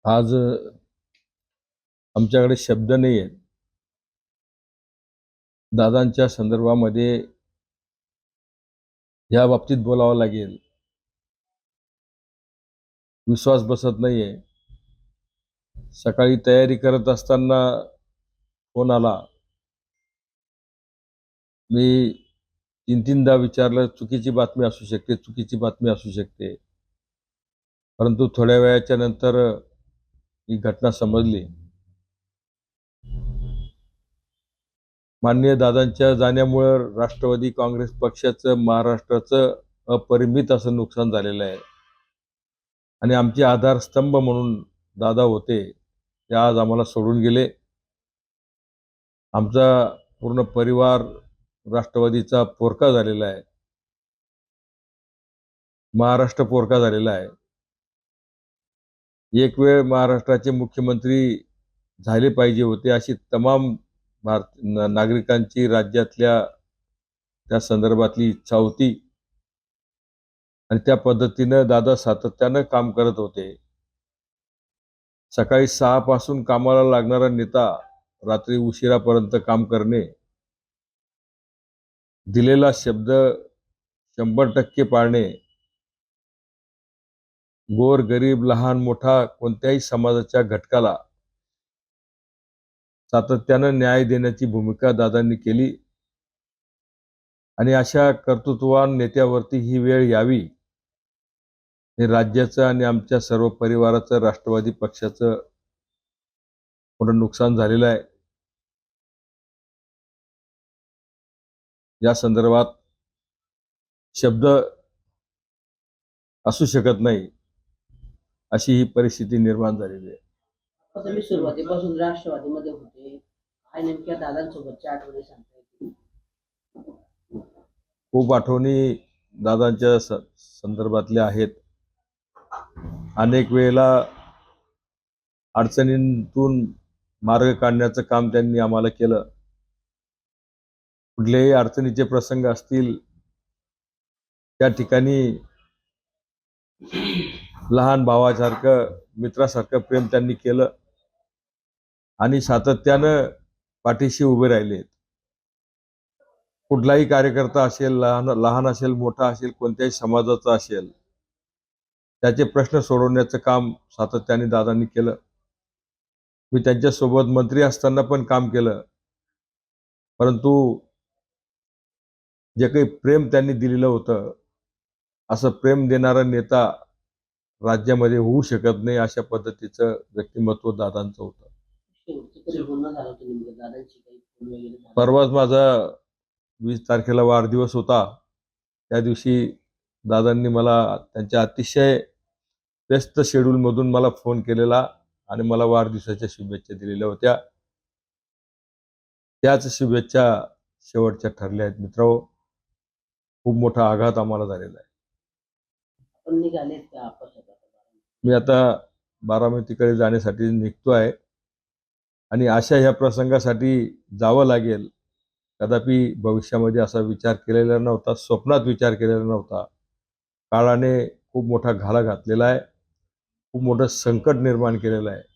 आज आमच्याकडे शब्द नाही आहेत. दादांच्या संदर्भामध्ये या बाबतीत बोलावं लागेल. विश्वास बसत नाहीये. सकाळी तयारी करत असताना फोन आला. मी 3-3दा विचारलं, चुकीची बातमी असू शकते, चुकीची बातमी असू शकते. परंतु थोड्या वेळाच्या नंतर ही घटना समजली. माननीय दादांच्या जाण्यामुळे राष्ट्रवादी काँग्रेस पक्षाचं महाराष्ट्राचं अपरिमित असं नुकसान झालेलं आहे. आणि आमचे आधारस्तंभ म्हणून दादा होते, ते आज आम्हाला सोडून गेले. आमचा पूर्ण परिवार राष्ट्रवादीचा पोरका झालेला आहे, महाराष्ट्र पोरका झालेला आहे. एक वेळ महाराष्ट्राचे मुख्यमंत्री झाले पाहिजे होते अशी तमाम नागरिकांची राज्यातल्या त्या संदर्भातली इच्छा होती. आणि त्या पद्धतीनं दादा सातत्यानं काम करत होते. सकाळी 6 पासून कामाला लागणारा नेता रात्री उशिरापर्यंत काम करणे, दिलेला शब्द 100% पाळणे, गोर गरीब लहान मोठा कोणत्याही समाजाच्या घटकाला सातत्यानं न्याय देण्याची भूमिका दादांनी केली. आणि अशा कर्तृत्ववान नेत्यावरती ही वेळ यावी, हे राज्याचं आणि आमच्या सर्व परिवाराचं, राष्ट्रवादी पक्षाचं मोठं नुकसान झालेलं आहे. या संदर्भात शब्द असू शकत नाही, अशी ही परिस्थिती निर्माण झालेली आहे. आता मी सुरुवातीपासून राष्ट्रवादीमध्ये होते, काय नेमक्या दादांसोबतच्या आठवणी सांगता येतील? खूप आठवणी दादांच्या संदर्भातल्या आहेत. अनेक वेळेला अडचणींतून मार्ग काढण्याचं काम त्यांनी आम्हाला केलं. कुठलेही अडचणीचे प्रसंग असतील त्या ठिकाणी लहान भावासारखं, मित्रासारखं प्रेम त्यांनी केलं आणि सातत्यानं पाठीशी उभे राहिले. कुठलाही कार्यकर्ता असेल, लहान असेल, मोठा असेल, कोणत्याही समाजाचा असेल, त्याचे प्रश्न सोडवण्याचं काम सातत्याने दादांनी केलं. मी त्यांच्यासोबत मंत्री असताना पण काम केलं. परंतु जे काही प्रेम त्यांनी दिलेलं होतं, असं प्रेम देणारा नेता राज्यामध्ये होऊ शकत नाही, अशा पद्धतीचं व्यक्तिमत्व दादांचं होतं. परवाच माझा 20 तारखेला वाढदिवस होता. त्या दिवशी दादांनी मला त्यांच्या अतिशय व्यस्त शेड्यूलमधून मला फोन केलेला आणि मला वाढदिवसाच्या शुभेच्छा दिलेल्या होत्या. त्याच शुभेच्छा शेवटच्या ठरल्या आहेत. मित्रांनो, खूप मोठा आघात आम्हाला झालेला आहे. मी आता बारामतीकडे जाण्यासाठी निघतो आहे आणि अशा ह्या प्रसंगासाठी जावं लागेल. कदापि भविष्यामध्ये असा विचार केलेला नव्हता, स्वप्नात विचार केलेला नव्हता. काळाने खूप मोठा घाला घातलेला आहे, खूप मोठं संकट निर्माण केलेलं आहे.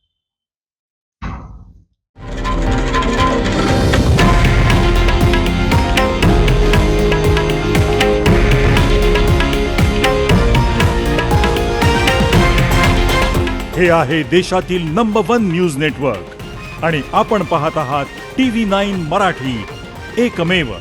हे आहे देशातील नंबर 1 न्यूज नेटवर्क आणि आपण पाहत आहात TV9 मराठी, एकमेव.